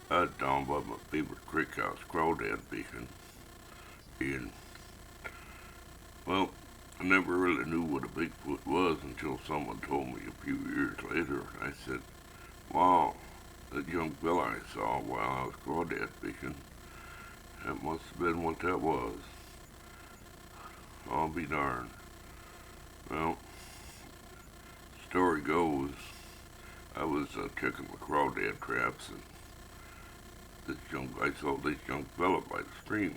I was down by my favorite creek house, crawdad fishing, and, well, I never really knew what a Bigfoot was until someone told me a few years later. I said, wow, that young fella I saw while I was crawdad fishing, that must have been what that was. I'll be darned. Well, story goes, I was checking my crawdad traps, and I saw this young fella by the stream.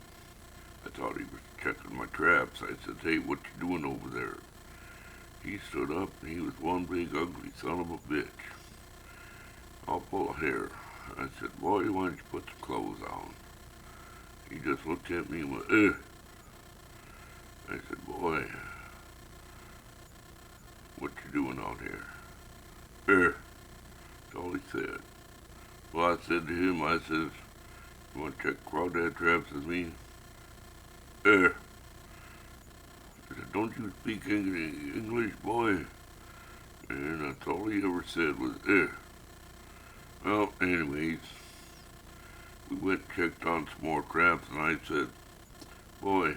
I thought he was checking my traps. I said, hey, what you doing over there? He stood up, and he was one big ugly son of a bitch, all full of hair. I said, boy, why don't you put some clothes on? He just looked at me and went, ugh. I said, boy, what you doing out here? Ugh. That's all he said. Well, I said to him, I said, you want to check crawdad traps with me? Ugh. I said, don't you speak English, boy? And that's all he ever said was, ugh. Well, anyways, we went and checked on some more traps, and I said, boy,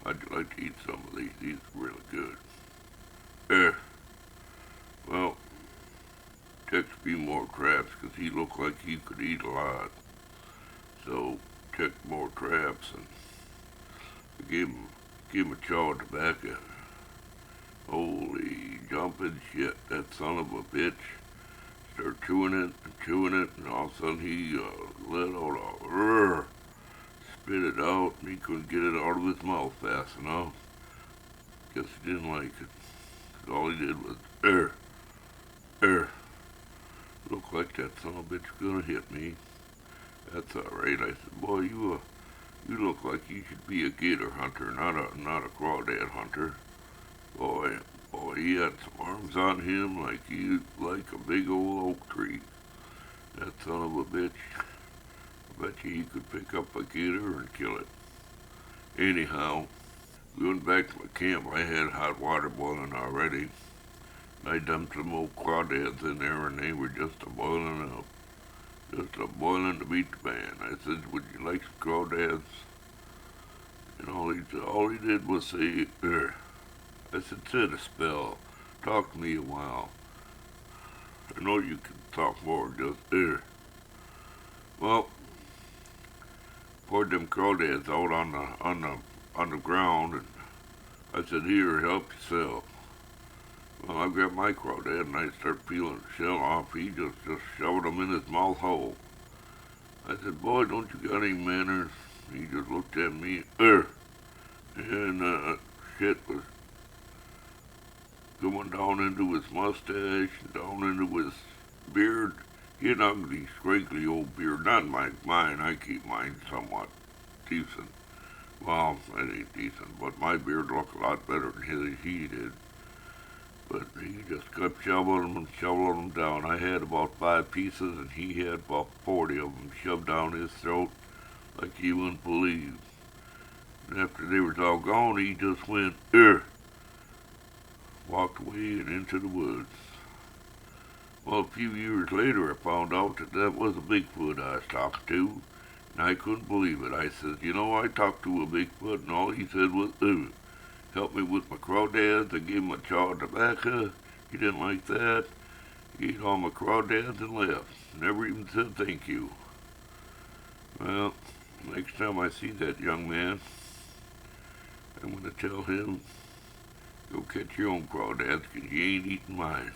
how'd you like to eat some of these? These are really good. Well, checked a few more traps, because he looked like he could eat a lot. So, checked more traps, and I gave him a chaw of tobacco. Holy jumping shit, that son of a bitch started chewing it, and all of a sudden he let out a spit it out, and he couldn't get it out of his mouth fast enough. Guess he didn't like it. 'Cause all he did was, er. Looked like that son of a bitch gonna hit me. That's alright. I said, boy, you look like you should be a gator hunter, not a crawdad hunter. Boy, he had some arms on him like a big old oak tree. That son of a bitch. I bet you he could pick up a gator and kill it. Anyhow, we went back to my camp. I had hot water boiling already. I dumped some old crawdads in there, and they were just a boiling up. Just a boiling to beat the band. I said, would you like some crawdads? And all he did was say, er. I said, sit a spell. Talk to me a while. I know you can talk more, just er. Well, poured them crawdads out on the ground, and I said, here, help yourself. Well, I grabbed my crawdad and I started peeling the shell off. He just shoved them in his mouth hole. I said, boy, don't you got any manners? He just looked at me, and shit was going down into his mustache and down into his beard. He had an ugly, scraggly old beard. Not like mine. I keep mine somewhat decent. Well, it ain't decent, but my beard looked a lot better than he did. But he just kept shoveling them down. I had about 5 pieces, and he had about 40 of them shoved down his throat like you wouldn't believe. And after they was all gone, he just went, walked away and into the woods. Well, a few years later, I found out that was a Bigfoot I was talking to, and I couldn't believe it. I said, I talked to a Bigfoot, and all he said was, help me with my crawdads. I gave him a chaw of tobacco. He didn't like that. He ate all my crawdads and left. Never even said thank you. Well, next time I see that young man, I'm going to tell him, go catch your own crawdads, 'cause you ain't eating mine.